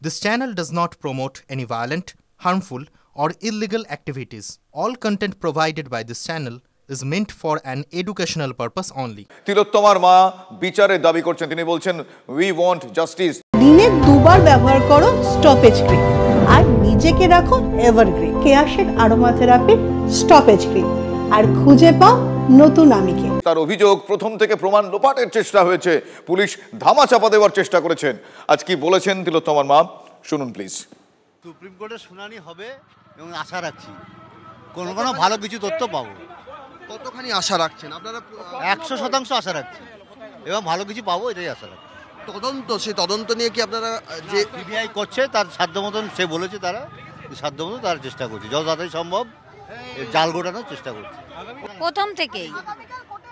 This channel does not promote any violent, harmful, or illegal activities. All content provided by this channel is meant for an educational purpose only. তিলোত্তমার মা বিচারের দাবি করছেন। তিনি বলছেন we want justice. দিনে দুবার ব্যবহার করো স্টপেজ ক্রিম আর নিজেকে রাখো evergreen. Keya Seth aroma therapy stoppage cream আর খুঁজে পাও নতুন আমিকে। তার অভিযোগ প্রথম থেকে প্রমাণ লোপাটের চেষ্টা হয়েছে, পুলিশ ধামাচাপা দেওয়ার চেষ্টা করেছেন। আজ কি বলেছেন তিলোত্তমার মা, শুনুন প্লিজ। সুপ্রিম কোর্টের শুনানি হবে এবং আশা রাখছি কোনো ভালো কিছু তথ্য পাবো। কতখানি আশা রাখছেন আপনারা? 100% আশা রাখছি এবং ভালো কিছু পাবো, এটাই আশা রাখছি। সেই তদন্ত নিয়ে কি আপনারা যে সিবিআই করছে তার সাধ্য মতন, সে বলেছে তারা সাধ্য মতন তারা চেষ্টা করছে, যত তাড়াতাড়ি সম্ভব জাল গোটানোর চেষ্টা করছে।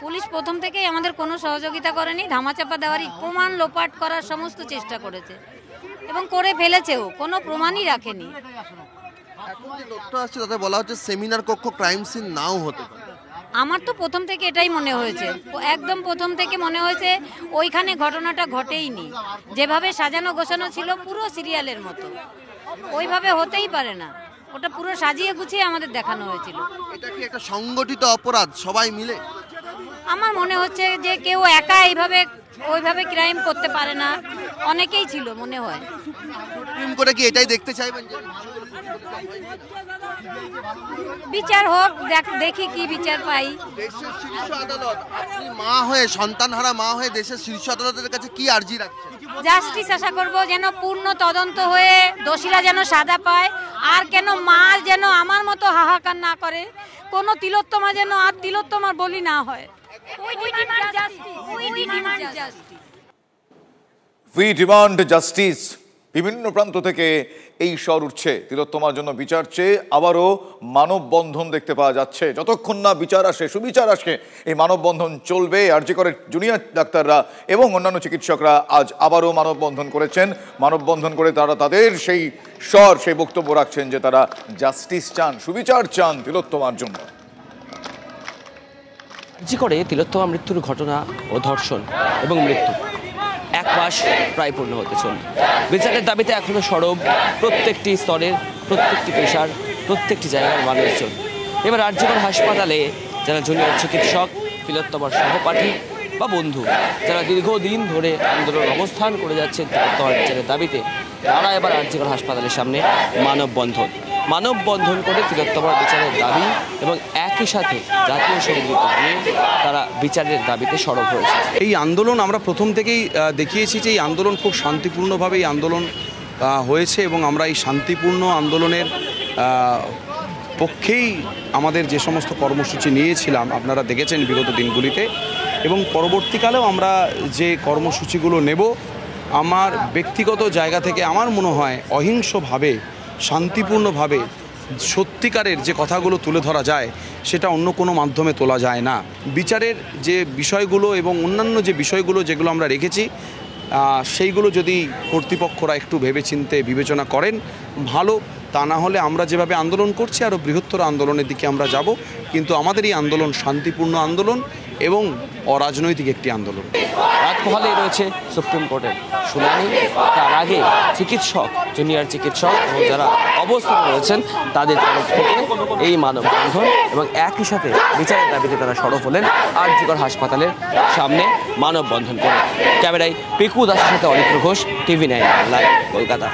পুলিশ প্রথম থেকেই আমাদের কোনো সহযোগিতা করেনি, ধামাচাপা দেওয়ারই, প্রমাণ লোপাট করার সমস্ত চেষ্টা করেছে এবং করে ফেলেছেও, কোনো প্রমাণই রাখেনি। এখন যে তথ্য আসছে তাতে বলা হচ্ছে সেমিনার কক্ষ ক্রাইম সিন নাও হতে পারে। আমার তো প্রথম থেকে এটাই মনে হয়েছে, একদম প্রথম থেকে মনে হয়েছে ওইখানে ঘটনাটা ঘটেইনি। যেভাবে সাজানো গোছানো ছিল পুরো সিরিয়ালের মতো, ওইভাবে হতেই পারে না। ওটা পুরো সাজিয়ে গুছিয়ে আমাদের দেখানো হয়েছিল। এটা কি একটা সংগঠিত অপরাধ, সবাই মিলে? আমার মনে হচ্ছে যে কেউ একা ওইভাবে ক্রাইম করতে পারে না, অনেকেই ছিল মনে হয়। সুপ্রিম কোর্টে কি এটাই দেখতে চাইবেন? বিচার হোক, দেখি কি বিচার পাই। দেশের শীর্ষ আদালত, আপনি মা হয়ে, সন্তানহারা মা হয়ে দেশের শীর্ষ আদালতের কাছে কি আর্জি রাখছেন? জাস্টিস আশা করব, যেন পূর্ণ তদন্ত হয়ে দোষীরা যেন সাজা পায়, আর কেন মা যেন আমার মতো হাহাকার না করে, কোনো তিলোত্তমা যেন আর তিলোত্তমার বলি না হয়। We demand justice. বিভিন্ন প্রান্ত থেকে এই স্বর উঠছে। তিলোত্তমার জন্য বিচার চেয়ে আবারও মানববন্ধন দেখতে পাওয়া যাচ্ছে। যতক্ষণ না বিচার আসে, সুবিচার আসে, এই মানববন্ধন চলবে। আরজি করের জুনিয়র ডাক্তাররা এবং অন্যান্য চিকিৎসকরা আজ আবারও মানববন্ধন করেছেন। মানববন্ধন করে তারা তাদের সেই স্বর, সেই বক্তব্য রাখছেন যে তারা জাস্টিস চান, সুবিচার চান তিলোত্তমার জন্য। আরজি করে তিলোত্তমা মৃত্যুর ঘটনা ও ধর্ষণ এবং মৃত্যু 1 মাস প্রায় পূর্ণ হতে চলল। বিচারের দাবিতে এখনো সরব প্রত্যেকটি স্তরের, প্রত্যেকটি পেশার, প্রত্যেকটি জায়গার মানুষজন। এবার আরজি কর হাসপাতালে যারা জুনিয়র চিকিৎসক, তিলোত্তমার সহপাঠী বা বন্ধু, যারা দীর্ঘদিন ধরে আন্দোলন অবস্থান করে যাচ্ছেন তিলোত্তমার বিচারের দাবিতে, তারা এবার আরজি কর হাসপাতালের সামনে মানববন্ধন করে তিলোত্তমার বিচারের দাবি এবং একই সাথে জাতীয় সঙ্গীত নিয়ে তারা বিচারের দাবিতে সরব হয়েছে। এই আন্দোলন আমরা প্রথম থেকেই দেখিয়েছি যে এই আন্দোলন খুব শান্তিপূর্ণভাবে এই আন্দোলন হয়েছে এবং আমরা এই শান্তিপূর্ণ আন্দোলনের পক্ষেই আমাদের যে সমস্ত কর্মসূচি নিয়েছিলাম আপনারা দেখেছেন বিগত দিনগুলিতে, এবং পরবর্তীকালেও আমরা যে কর্মসূচিগুলো নেব, আমার ব্যক্তিগত জায়গা থেকে আমার মনে হয় অহিংসভাবে, শান্তিপূর্ণভাবে সত্যিকারের যে কথাগুলো তুলে ধরা যায় সেটা অন্য কোনো মাধ্যমে তোলা যায় না। বিচারের যে বিষয়গুলো এবং অন্যান্য যে বিষয়গুলো যেগুলো আমরা রেখেছি, সেইগুলো যদি কর্তৃপক্ষরা একটু ভেবেচিন্তে বিবেচনা করেন ভালো, তা না হলে আমরা যেভাবে আন্দোলন করছি আরও বৃহত্তর আন্দোলনের দিকে আমরা যাব। কিন্তু আমাদের এই আন্দোলন শান্তিপূর্ণ আন্দোলন এবং অরাজনৈতিক একটি আন্দোলন। রাত পোহালেই রয়েছে সুপ্রিম কোর্টের শুনানি। তার আগে চিকিৎসক, জুনিয়র চিকিৎসক এবং যারা অবস্থানে রয়েছেন তাদের তরফ থেকে এই মানববন্ধন এবং একই সাথে বিচারের দাবিতে তারা সরব হলেন আরজি কর হাসপাতালের সামনে মানববন্ধন করে। ক্যামেরায় পিকু দাসের সাথে অরিত্র ঘোষ, TV9 বাংলা, কলকাতা।